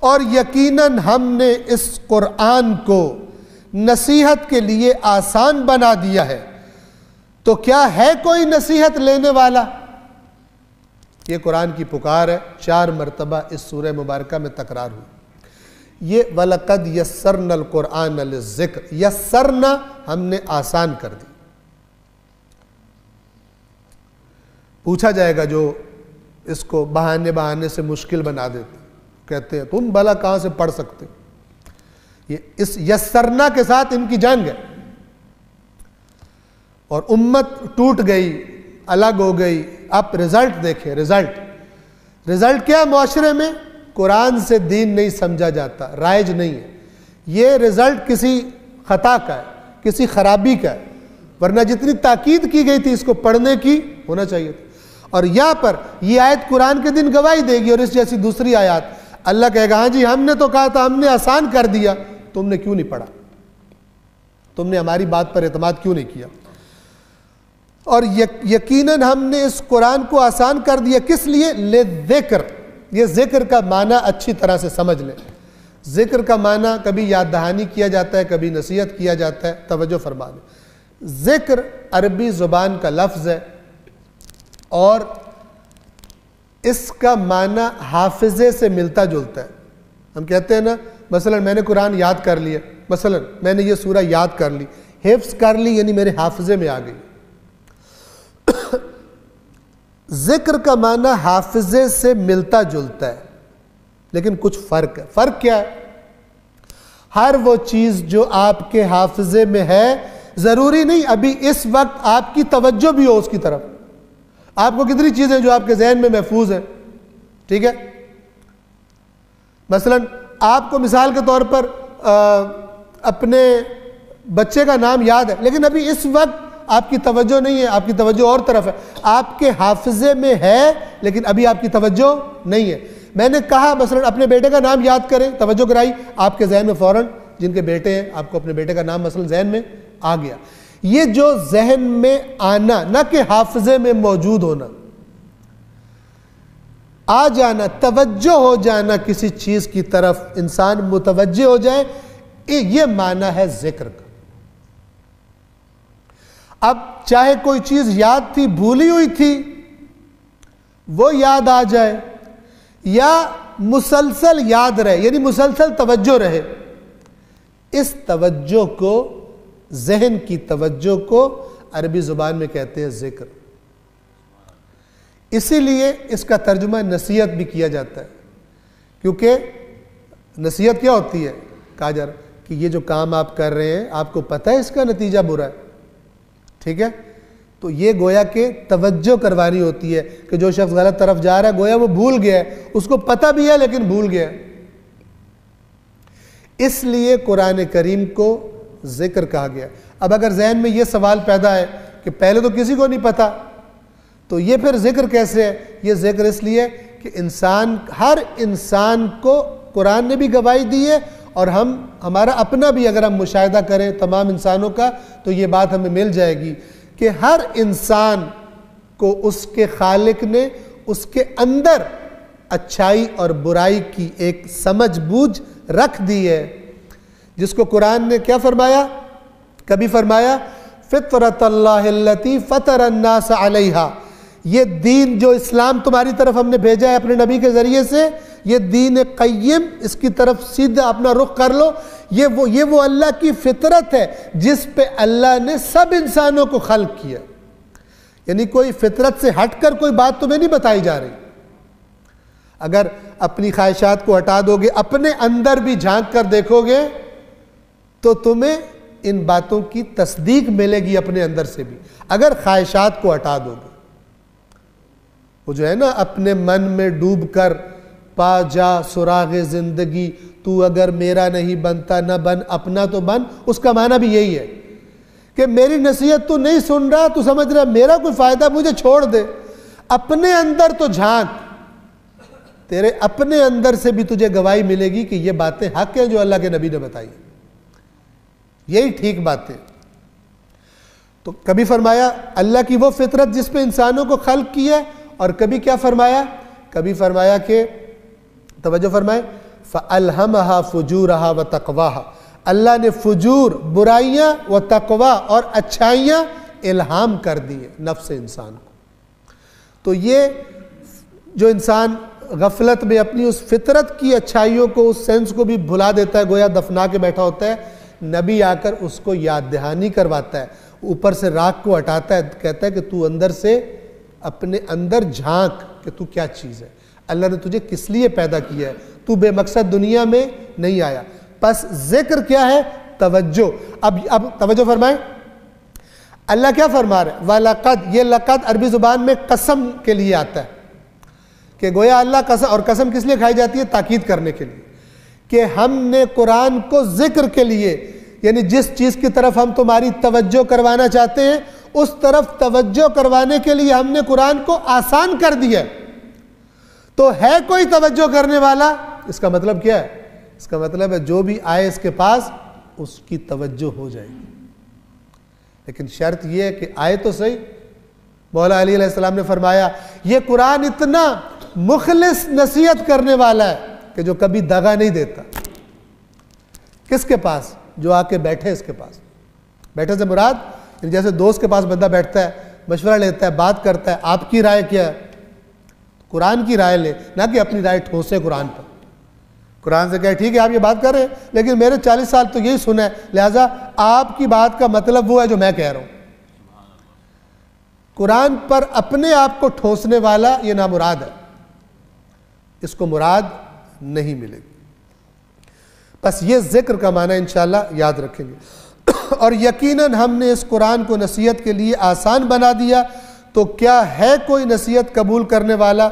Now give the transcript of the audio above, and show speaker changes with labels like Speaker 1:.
Speaker 1: اور یقیناً ہم نے اس قرآن کو نصیحت کے لیے آسان بنا دیا ہے، تو کیا ہے کوئی نصیحت لینے والا؟ یہ قرآن کی پکار ہے، 4 مرتبہ اس سورہ مبارکہ میں تکرار ہوئی۔ یہ وَلَقَدْ يَسَّرْنَا الْقُرْآنَ لِلذِّكْرِ، یسرنا ہم نے آسان کر دی۔ پوچھا جائے گا جو اس کو بہانے سے مشکل بنا دیتے، کہتے ہیں تم بھلا کہاں سے پڑھ سکتے؟ یہ اس یسرنا کے ساتھ ان کی جنگ ہے، اور امت ٹوٹ گئی، الگ ہو گئی۔ اب رزلٹ دیکھیں، رزلٹ کیا معاشرے میں؟ قرآن سے دین نہیں سمجھا جاتا، رائج نہیں ہے۔ یہ رزلٹ کسی خطا کا ہے، کسی خرابی کا ہے، ورنہ جتنی تاکید کی گئی تھی اس کو پڑھنے کی ہونا چاہیے تھا۔ اور یہاں پر یہ آیت قرآن کے دن گواہی دے گی، اور اس جیسی دوسری آیات اللہ کہے گا ہاں جی ہم نے تو کہا تھا، ہم نے آسان کر دیا، تم نے کیوں نہیں پڑھا؟ تم نے ہماری بات پر اعتماد کیوں نہیں کیا؟ اور یقیناً ہم نے اس قرآن کو آسان کر دیا، کس لیے؟ لِلذِّکْر۔ یہ ذکر کا معنی اچھی طرح سے سمجھ لیں۔ ذکر کا معنی کبھی یاد دہانی کیا جاتا ہے، کبھی نصیحت کیا جاتا ہے، توجہ فرما لیں۔ ذکر عربی زبان کا لفظ ہے، اور اس کا معنی حافظے سے ملتا جلتا ہے۔ ہم کہتے ہیں نا مثلا میں نے قرآن یاد کر لیا، مثلا میں نے یہ سورہ یاد کر لی، حفظ کر لی، یعنی میرے حافظے میں آ گئی۔ ذکر کا معنی حافظے سے ملتا جلتا ہے، لیکن کچھ فرق ہے۔ فرق کیا ہے؟ ہر وہ چیز جو آپ کے حافظے میں ہے، ضروری نہیں ابھی اس وقت آپ کی توجہ بھی ہو اس کی طرف۔ آپ کو کتنی چیزیں جو آپ کے ذہن میں محفوظ ہیں، ٹھیک ہے؟ مثلا آپ کو مثال کے طور پر اپنے بچے کا نام یاد ہے، لیکن ابھی اس وقت آپ کی توجہ نہیں ہے، آپ کی توجہ اور طرف ہے۔ آپ کے حافظے میں ہے لیکن ابھی آپ کی توجہ نہیں ہے۔ میں نے کہا مثلا اپنے بیٹے کا نام یاد کریں، توجہ کرائی، آپ کے ذہن میں فوراً جن کے بیٹے ہیں آپ کو اپنے بیٹے کا نام مثلا ذہن میں آ گیا۔ یہ جو ذہن میں آنا، نہ کہ حافظے میں موجود ہونا، آ جانا، توجہ ہو جانا کسی چیز کی طرف، انسان متوجہ ہو جائے، یہ معنی ہے ذکر کا۔ اب چاہے کوئی چیز یاد تھی، بھولی ہوئی تھی، وہ یاد آ جائے، یا مسلسل یاد رہے، یعنی مسلسل توجہ رہے، اس توجہ کو، ذہن کی توجہ کو عربی زبان میں کہتے ہیں ذکر۔ اسی لیے اس کا ترجمہ نصیحت بھی کیا جاتا ہے، کیونکہ نصیحت کیا ہوتی ہے؟ کہا جا رہا کہ یہ جو کام آپ کر رہے ہیں آپ کو پتہ ہے اس کا نتیجہ برا ہے، ٹھیک ہے؟ تو یہ گویا کہ توجہ کروانی ہوتی ہے کہ جو شخص غلط طرف جا رہا ہے گویا وہ بھول گیا ہے، اس کو پتہ بھی ہے لیکن بھول گیا ہے۔ اس لیے قرآن کریم کو ذکر کہا گیا۔ اب اگر ذہن میں یہ سوال پیدا ہے کہ پہلے تو کسی کو نہیں پتا، تو یہ پھر ذکر کیسے ہے؟ یہ ذکر اس لیے کہ ہر انسان کو قرآن نے بھی گواہی دی ہے، اور ہمارا اپنا بھی اگر ہم مشاہدہ کریں تمام انسانوں کا تو یہ بات ہمیں مل جائے گی کہ ہر انسان کو اس کے خالق نے اس کے اندر اچھائی اور برائی کی ایک سمجھ بوجھ رکھ دی ہے، جس کو قرآن نے کیا فرمایا؟ کبھی فرمایا فطرت اللہ التی فطر الناس علیہا، یہ دین جو اسلام تمہاری طرف ہم نے بھیجا ہے اپنے نبی کے ذریعے سے، یہ دین قیم، اس کی طرف سیدھا اپنا رخ کر لو۔ یہ وہ اللہ کی فطرت ہے جس پہ اللہ نے سب انسانوں کو خلق کیا، یعنی کوئی فطرت سے ہٹ کر کوئی بات تمہیں نہیں بتائی جا رہی۔ اگر اپنی خواہشات کو ہٹا دو گے، اپنے اندر بھی جھانک کر دیکھو گے، تو تمہیں ان باتوں کی تصدیق ملے گی اپنے اندر سے بھی، اگر خواہشات کو ہٹا دو گے۔ وہ جو ہے نا اپنے من میں ڈوب کر پا جا سراغ زندگی، تو اگر میرا نہیں بنتا نہ بن اپنا تو بن، اس کا معنی بھی یہی ہے کہ میری نصیحت تو نہیں سن رہا، تو سمجھ رہا میرا کوئی فائدہ، مجھے چھوڑ دے، اپنے اندر تو جھانک، تیرے اپنے اندر سے بھی تجھے گواہی ملے گی کہ یہ باتیں حق ہیں جو اللہ کے نبی نے بتائی، یہی ٹھیک باتیں۔ تو کبھی فرمایا اللہ کی وہ فطرت جس پہ انسانوں کو خلق کیا ہے، اور کبھی کیا فرمایا؟ کبھی فرمایا کہ توجہ فرمائے فَأَلْهَمَهَا فُجُورَهَا وَتَقْوَاهَا، اللہ نے فجور برائیاں و تقوی اور اچھائیاں الہام کر دی نفس انسان کو۔ تو یہ جو انسان غفلت میں اپنی اس فطرت کی اچھائیوں کو، اس سینس کو بھی بھلا دیتا ہے، گویا دفنا کے بیٹھا ہوتا ہے، نبی آ کر اس کو یاد دہانی کرواتا ہے، اوپر سے راکھ کو ہٹاتا ہے، کہتا ہے کہ تو اندر سے اپنے اندر جھانک کہ تو کیا چیز ہے، اللہ نے تجھے کس لیے پیدا کیا ہے، تو بے مقصد دنیا میں نہیں آیا۔ پس ذکر کیا ہے؟ توجہ۔ اب توجہ فرمائیں، اللہ کیا فرما رہے ہیں؟ وَلَقَدْ، یہ لقد عربی زبان میں قسم کے لیے آتا ہے کہ گویا اللہ قسم، اور قسم کس لیے کھائی جاتی ہے؟ تاکید کرنے کے لیے، کہ ہم نے قرآن کو ذکر کے لیے، یعنی جس چیز کی طرف ہم تمہاری توجہ کروانا چاہتے ہیں اس طرف توجہ کروانے کے لیے ہم نے قرآن کو آسان کر دیا۔ تو ہے کوئی توجہ کرنے والا؟ اس کا مطلب کیا ہے؟ اس کا مطلب ہے جو بھی آئے اس کے پاس اس کی توجہ ہو جائے گی، لیکن شرط یہ ہے کہ آئے تو صحیح۔ مولا علی علیہ السلام نے فرمایا یہ قرآن اتنا مخلص نصیحت کرنے والا ہے کہ جو کبھی دغا نہیں دیتا۔ کس کے پاس؟ جو آ کے بیٹھے اس کے پاس۔ بیٹھے سے مراد جیسے دوست کے پاس بندہ بیٹھتا ہے، مشورہ لیتا ہے، بات کرتا ہے، آپ کی رائے کیا ہے؟ قرآن کی رائے لے، نہ کہ اپنی رائے ٹھوسے قرآن پر۔ قرآن سے کہے ٹھیک ہے آپ یہ بات کر رہے ہیں لیکن میرے 40 سال تو یہی سنا ہے، لہٰذا آپ کی بات کا مطلب وہ ہے جو میں کہہ رہا ہوں۔ قرآن پر اپنے آپ کو ٹھوسنے والا یہ نامراد ہے، اس کو مراد نہیں ملے گی۔ بس یہ ذکر کا معنی انشاءاللہ یاد رکھیں گے۔ اور یقیناً ہم نے اس قرآن کو نصیحت کے لیے آسان بنا دیا، تو کیا ہے کوئی نصیحت قبول کرنے والا؟